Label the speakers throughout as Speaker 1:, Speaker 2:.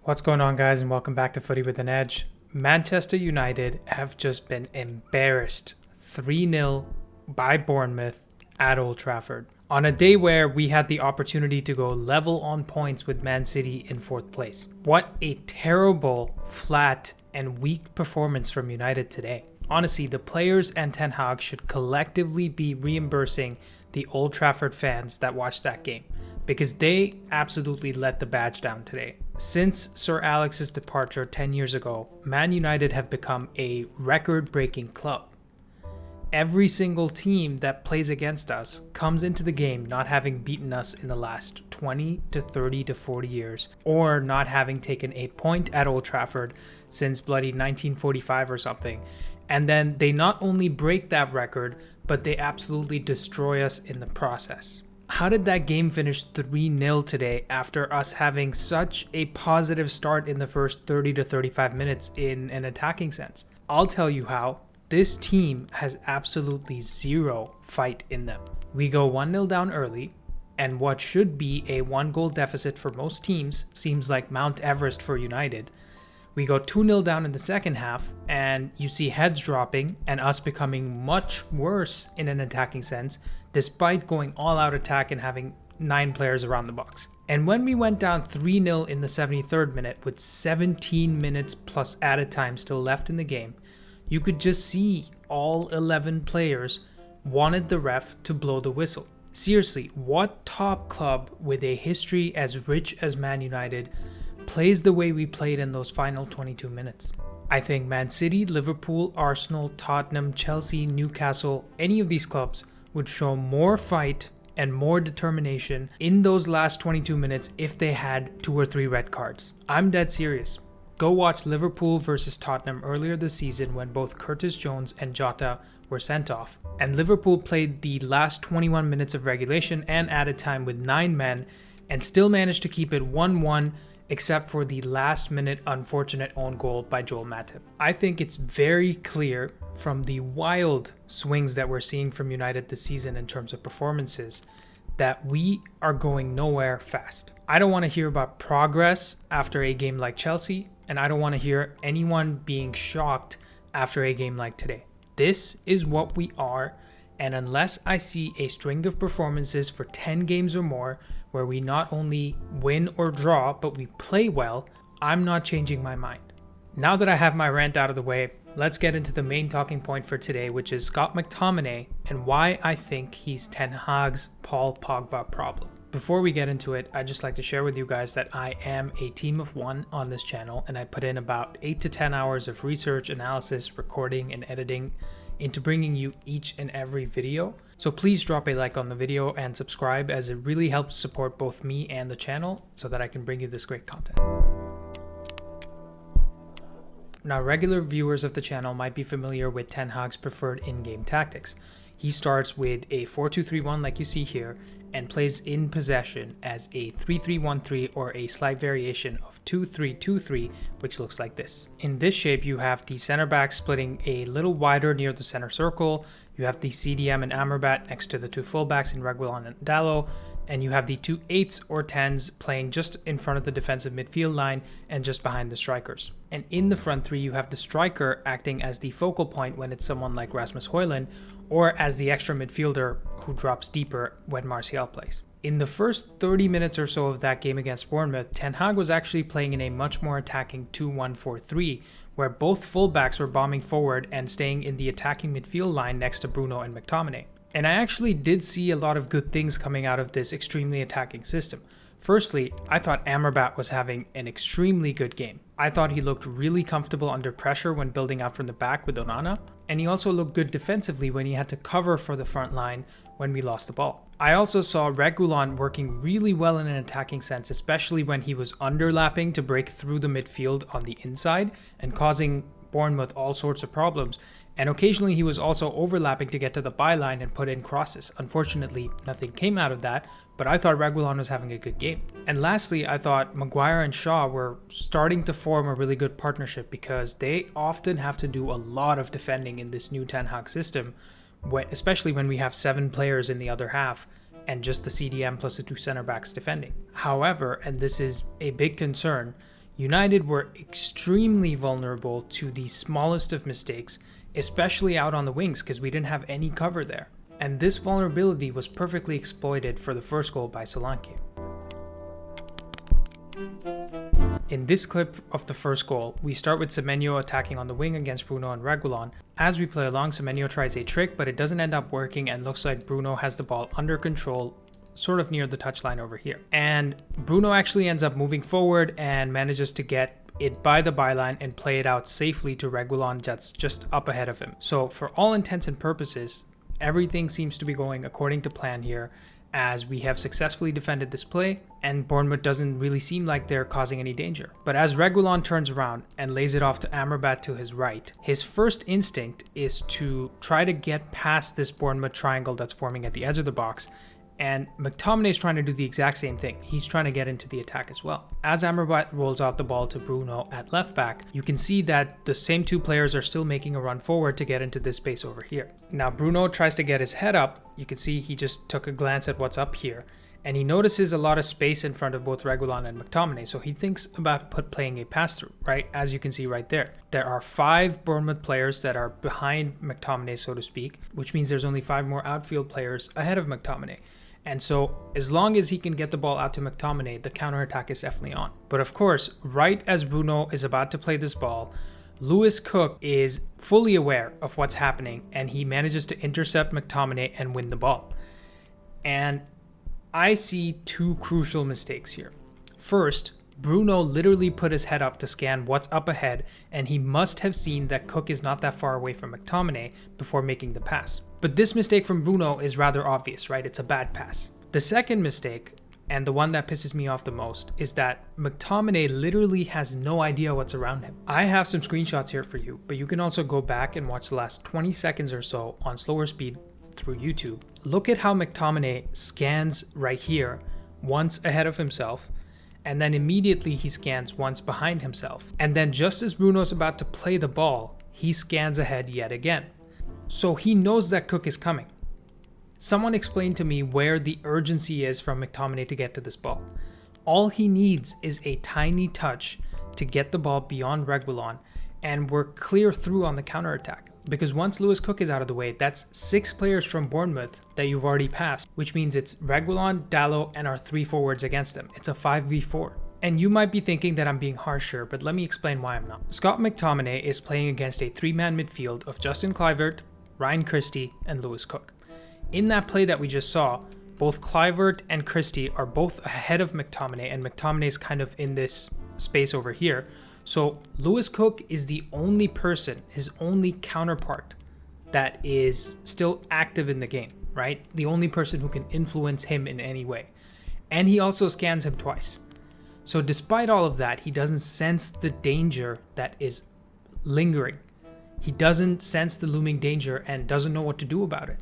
Speaker 1: What's going on, guys, and welcome back to Footy with an Edge. Manchester United have just been embarrassed 3-0 by Bournemouth at Old Trafford on a day where we had the opportunity to go level on points with Man City in 4th place. What a terrible, flat, and weak performance from United today. Honestly, the players and Ten Hag should collectively be reimbursing the Old Trafford fans that watched that game, because they absolutely let the badge down today. Since Sir Alex's departure 10 years ago, Man United have become a record-breaking club. Every single team that plays against us comes into the game not having beaten us in the last 20 to 30 to 40 years, or not having taken a point at Old Trafford since bloody 1945 or something. And then they not only break that record, but they absolutely destroy us in the process. How did that game finish 3-0 today after us having such a positive start in the first 30 to 35 minutes in an attacking sense? I'll tell you how. This team has absolutely zero fight in them. We go 1-0 down early, and what should be a 1-goal deficit for most teams seems like Mount Everest for United. We go 2-0 down in the second half, and you see heads dropping and us becoming much worse in an attacking sense, despite going all-out attack and having 9 players around the box. And when we went down 3-0 in the 73rd minute with 17 minutes plus added time still left in the game, you could just see all 11 players wanted the ref to blow the whistle. Seriously, what top club with a history as rich as Man United plays the way we played in those final 22 minutes? I think Man City, Liverpool, Arsenal, Tottenham, Chelsea, Newcastle, any of these clubs would show more fight and more determination in those last 22 minutes if they had 2 or 3 red cards. I'm dead serious. Go watch Liverpool versus Tottenham earlier this season when both Curtis Jones and Jota were sent off. And Liverpool played the last 21 minutes of regulation and added time with 9 men and still managed to keep it 1-1, except for the last minute unfortunate own goal by Joel Matip. I think it's very clear from the wild swings that we're seeing from United this season in terms of performances that we are going nowhere fast. I don't want to hear about progress after a game like Chelsea, and I don't want to hear anyone being shocked after a game like today. This is what we are, and unless I see a string of performances for 10 games or more where we not only win or draw, but we play well, I'm not changing my mind. Now that I have my rant out of the way, let's get into the main talking point for today, which is Scott McTominay and why I think he's Ten Hag's Paul Pogba problem. Before we get into it, I'd just like to share with you guys that I am a team of 1 on this channel, and I put in about 8 to 10 hours of research, analysis, recording, and editing into bringing you each and every video. So please drop a like on the video and subscribe, as it really helps support both me and the channel so that I can bring you this great content. Now, regular viewers of the channel might be familiar with Ten Hag's preferred in-game tactics. He starts with a 4-2-3-1 like you see here, and plays in possession as a 3-3-1-3 or a slight variation of 2-3-2-3, which looks like this. In this shape, you have the center back splitting a little wider near the center circle, you have the CDM and Amrabat next to the 2 fullbacks in Reguilon and Dalot, and you have the 2 8s or 10s playing just in front of the defensive midfield line and just behind the strikers. And in the front 3, you have the striker acting as the focal point when it's someone like Rasmus Højlund, or as the extra midfielder who drops deeper when Martial plays. In the first 30 minutes or so of that game against Bournemouth, Ten Hag was actually playing in a much more attacking 2-1-4-3, where both fullbacks were bombing forward and staying in the attacking midfield line next to Bruno and McTominay. And I actually did see a lot of good things coming out of this extremely attacking system. Firstly, I thought Amrabat was having an extremely good game. I thought he looked really comfortable under pressure when building out from the back with Onana, and he also looked good defensively when he had to cover for the front line when we lost the ball. I also saw Reguilon working really well in an attacking sense, especially when he was underlapping to break through the midfield on the inside and causing Bournemouth all sorts of problems. And occasionally he was also overlapping to get to the byline and put in crosses. Unfortunately, nothing came out of that, but I thought Reguilon was having a good game. And lastly, I thought Maguire and Shaw were starting to form a really good partnership, because they often have to do a lot of defending in this new Ten Hag system, especially when we have 7 players in the other half and just the CDM plus the 2 center backs defending. However, and this is a big concern, United were extremely vulnerable to the smallest of mistakes, especially out on the wings because we didn't have any cover there. And this vulnerability was perfectly exploited for the first goal by Solanke. In this clip of the first goal, we start with Semenyo attacking on the wing against Bruno and Reguilon. As we play along, Semenyo tries a trick, but it doesn't end up working and looks like Bruno has the ball under control, sort of near the touchline over here. And Bruno actually ends up moving forward and manages to get it by the byline and play it out safely to Reguilon that's just up ahead of him. So for all intents and purposes, everything seems to be going according to plan here, as we have successfully defended this play and Bournemouth doesn't really seem like they're causing any danger. But as Reguilon turns around and lays it off to Amrabat to his right, his first instinct is to try to get past this Bournemouth triangle that's forming at the edge of the box, and McTominay is trying to do the exact same thing. He's trying to get into the attack as well. As Amrabat rolls out the ball to Bruno at left back, you can see that the same two players are still making a run forward to get into this space over here. Now Bruno tries to get his head up. You can see he just took a glance at what's up here, and he notices a lot of space in front of both Reguilon and McTominay, so he thinks about playing a pass through, right? As you can see right there. There are 5 Bournemouth players that are behind McTominay, so to speak, which means there's only 5 more outfield players ahead of McTominay. And so as long as he can get the ball out to McTominay, the counterattack is definitely on. But of course, right as Bruno is about to play this ball, Lewis Cook is fully aware of what's happening and he manages to intercept McTominay and win the ball. And I see 2 crucial mistakes here. First, Bruno literally put his head up to scan what's up ahead, and he must have seen that Cook is not that far away from McTominay before making the pass. But this mistake from Bruno is rather obvious, right? It's a bad pass. The second mistake, and the one that pisses me off the most, is that McTominay literally has no idea what's around him. I have some screenshots here for you, but you can also go back and watch the last 20 seconds or so on slower speed through YouTube. Look at how McTominay scans right here, once ahead of himself, and then immediately he scans once behind himself. And then just as Bruno's about to play the ball, he scans ahead yet again. So he knows that Cook is coming. Someone explain to me where the urgency is from McTominay to get to this ball. All he needs is a tiny touch to get the ball beyond Reguilon, and we're clear through on the counterattack. Because once Lewis Cook is out of the way, that's 6 players from Bournemouth that you've already passed, which means it's Reguilon, Dalot, and our 3 forwards against them. It's a 5v4. And you might be thinking that I'm being harsher, but let me explain why I'm not. Scott McTominay is playing against a 3-man midfield of Justin Kluivert, Ryan Christie, and Lewis Cook. In that play that we just saw, both Kluivert and Christie are both ahead of McTominay, and McTominay is kind of in this space over here. So Lewis Cook is the only person, his only counterpart, that is still active in the game, right? The only person who can influence him in any way. And he also scans him twice. So despite all of that, he doesn't sense the danger that is lingering. He doesn't sense the looming danger and doesn't know what to do about it.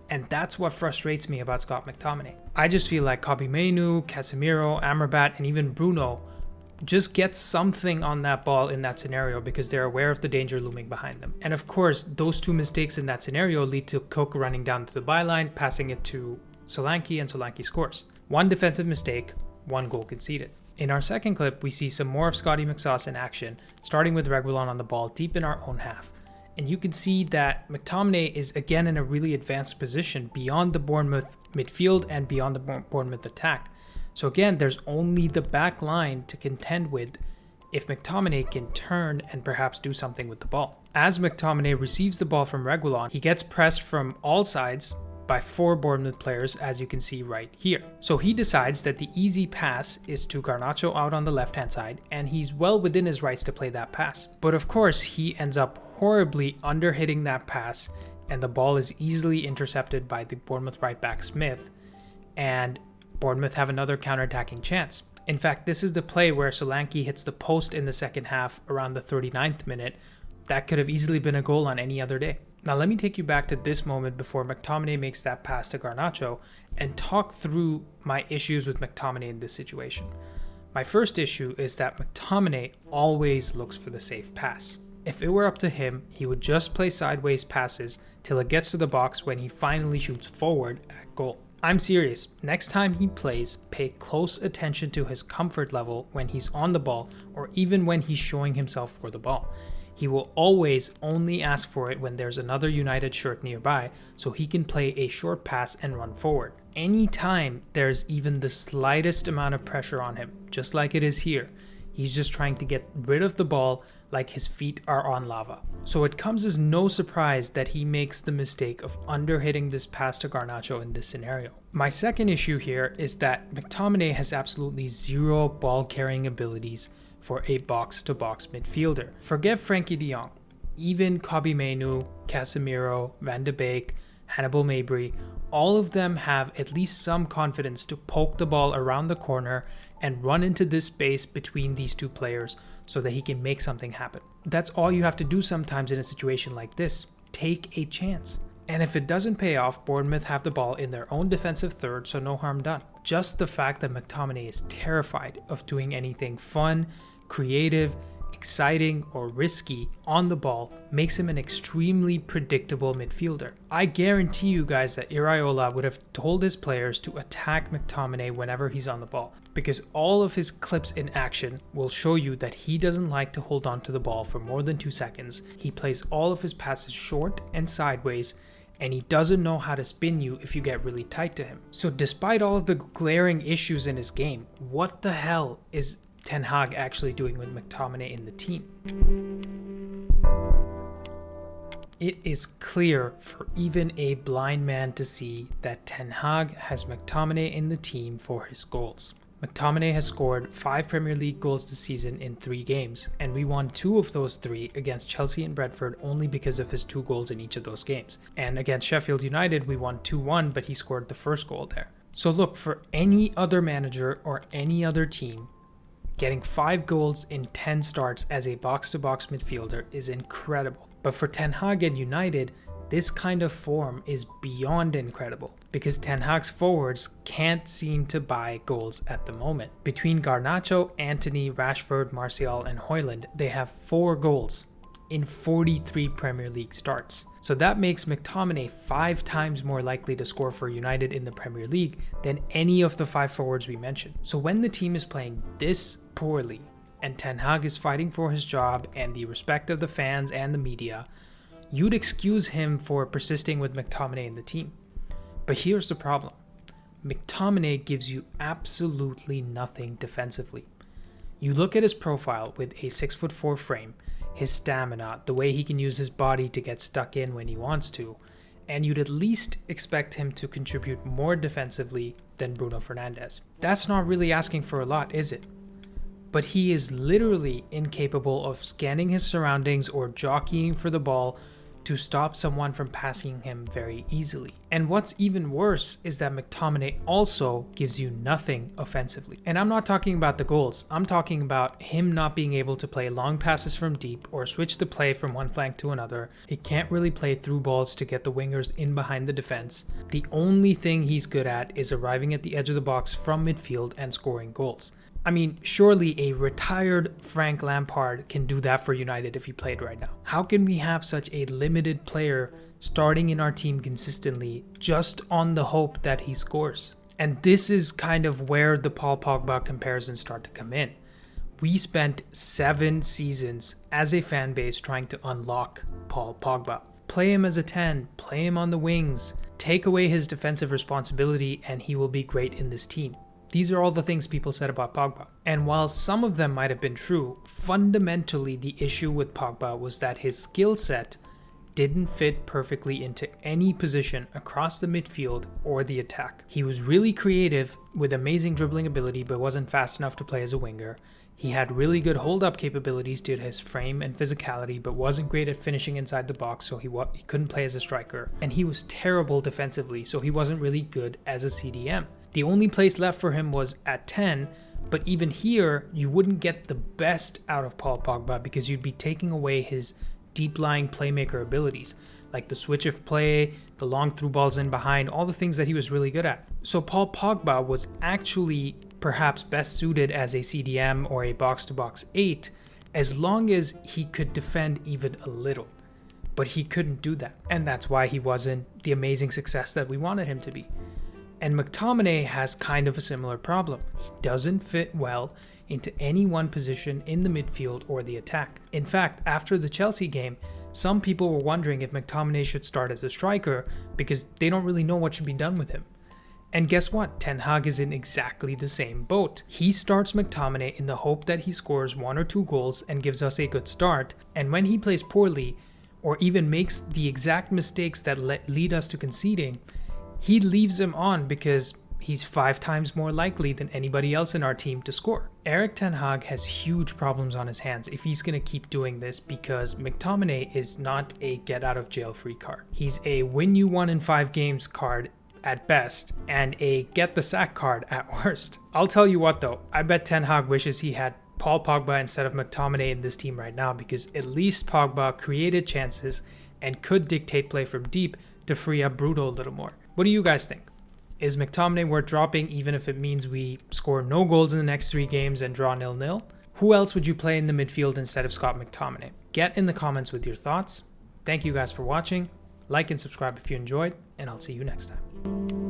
Speaker 1: And that's what frustrates me about Scott McTominay. I just feel like Kobbie Mainoo, Casemiro, Amrabat, and even Bruno just get something on that ball in that scenario because they're aware of the danger looming behind them. And of course, those 2 mistakes in that scenario lead to Cook running down to the byline, passing it to Solanke, and Solanke scores. 1 defensive mistake, 1 goal conceded. In our second clip, we see some more of Scotty McSauce in action, starting with Reguilon on the ball deep in our own half. And you can see that McTominay is again in a really advanced position beyond the Bournemouth midfield and beyond the Bournemouth attack. So again, there's only the back line to contend with if McTominay can turn and perhaps do something with the ball. As McTominay receives the ball from Reguilon, he gets pressed from all sides by 4 Bournemouth players, as you can see right here. So he decides that the easy pass is to Garnacho out on the left-hand side, and he's well within his rights to play that pass. But of course, he ends up horribly under-hitting that pass, and the ball is easily intercepted by the Bournemouth right back Smith, and Bournemouth have another counter-attacking chance. In fact, this is the play where Solanke hits the post in the second half around the 39th minute. That could have easily been a goal on any other day. Now let me take you back to this moment before McTominay makes that pass to Garnacho and talk through my issues with McTominay in this situation. My first issue is that McTominay always looks for the safe pass. If it were up to him, he would just play sideways passes till it gets to the box when he finally shoots forward at goal. I'm serious. Next time he plays, pay close attention to his comfort level when he's on the ball or even when he's showing himself for the ball. He will always only ask for it when there's another United shirt nearby so he can play a short pass and run forward. Anytime there's even the slightest amount of pressure on him, just like it is here, he's just trying to get rid of the ball like his feet are on lava. So it comes as no surprise that he makes the mistake of underhitting this pass to Garnacho in this scenario. My second issue here is that McTominay has absolutely zero ball carrying abilities for a box-to-box midfielder. Forget Frankie de Jong, even Kobbie Mainoo, Casemiro, Van de Beek, Hannibal Mabry, all of them have at least some confidence to poke the ball around the corner and run into this space between these two players so that he can make something happen. That's all you have to do sometimes in a situation like this. Take a chance. And if it doesn't pay off, Bournemouth have the ball in their own defensive third, so no harm done. Just the fact that McTominay is terrified of doing anything fun, creative, exciting, or risky on the ball makes him an extremely predictable midfielder. I guarantee you guys that Iraola would have told his players to attack McTominay whenever he's on the ball, because all of his clips in action will show you that he doesn't like to hold on to the ball for more than 2 seconds. He plays all of his passes short and sideways, and he doesn't know how to spin you if you get really tight to him. So despite all of the glaring issues in his game, what the hell is Ten Hag actually doing with McTominay in the team? It is clear for even a blind man to see that Ten Hag has McTominay in the team for his goals. McTominay has scored 5 Premier League goals this season in 3 games, and we won 2 of those 3 against Chelsea and Brentford only because of his 2 goals in each of those games. And against Sheffield United, we won 2-1, but he scored the first goal there. So look, for any other manager or any other team, getting 5 goals in 10 starts as a box-to-box midfielder is incredible. But for Ten Hag and United, this kind of form is beyond incredible because Ten Hag's forwards can't seem to buy goals at the moment. Between Garnacho, Antony, Rashford, Martial, and Højlund, they have 4 goals in 43 Premier League starts. So that makes McTominay 5 times more likely to score for United in the Premier League than any of the 5 forwards we mentioned. So when the team is playing this poorly and Ten Hag is fighting for his job and the respect of the fans and the media, you'd excuse him for persisting with McTominay in the team. But here's the problem. McTominay gives you absolutely nothing defensively. You look at his profile with a 6'4" frame, his stamina, the way he can use his body to get stuck in when he wants to, and you'd at least expect him to contribute more defensively than Bruno Fernandes. That's not really asking for a lot, is it? But he is literally incapable of scanning his surroundings or jockeying for the ball to stop someone from passing him very easily. And what's even worse is that McTominay also gives you nothing offensively. And I'm not talking about the goals. I'm talking about him not being able to play long passes from deep or switch the play from one flank to another. He can't really play through balls to get the wingers in behind the defense. The only thing he's good at is arriving at the edge of the box from midfield and scoring goals. I mean, surely a retired Frank Lampard can do that for United if he played right now. How can we have such a limited player starting in our team consistently just on the hope that he scores? And this is kind of where the Paul Pogba comparisons start to come in. We spent 7 seasons as a fan base trying to unlock Paul Pogba. Play him as a 10, play him on the wings, take away his defensive responsibility, and he will be great in this team. These are all the things people said about Pogba. And while some of them might have been true, fundamentally the issue with Pogba was that his skill set didn't fit perfectly into any position across the midfield or the attack. He was really creative with amazing dribbling ability but wasn't fast enough to play as a winger. He had really good hold-up capabilities due to his frame and physicality, but wasn't great at finishing inside the box, so he couldn't play as a striker. And he was terrible defensively, so he wasn't really good as a CDM. The only place left for him was at 10, but even here, you wouldn't get the best out of Paul Pogba because you'd be taking away his deep-lying playmaker abilities, like the switch of play, the long through balls in behind, all the things that he was really good at. So Paul Pogba was actually perhaps best suited as a CDM or a box-to-box 8, as long as he could defend even a little. But he couldn't do that, and that's why he wasn't the amazing success that we wanted him to be. And McTominay has kind of a similar problem. He doesn't fit well into any one position in the midfield or the attack. In fact, after the Chelsea game, some people were wondering if McTominay should start as a striker because they don't really know what should be done with him. And guess what? Ten Hag is in exactly the same boat. He starts McTominay in the hope that he scores 1 or 2 goals and gives us a good start. And when he plays poorly, or even makes the exact mistakes that lead us to conceding, he leaves him on because he's 5 times more likely than anybody else in our team to score. Erik ten Hag has huge problems on his hands if he's going to keep doing this, because McTominay is not a get out of jail free card. He's a win you 1 in 5 games card at best, and a get the sack card at worst. I'll tell you what though, I bet Ten Hag wishes he had Paul Pogba instead of McTominay in this team right now, because at least Pogba created chances and could dictate play from deep to free up Bruno a little more. What do you guys think? Is McTominay worth dropping even if it means we score no goals in the next 3 games and draw 0-0? Who else would you play in the midfield instead of Scott McTominay? Get in the comments with your thoughts. Thank you guys for watching. Like and subscribe if you enjoyed, and I'll see you next time.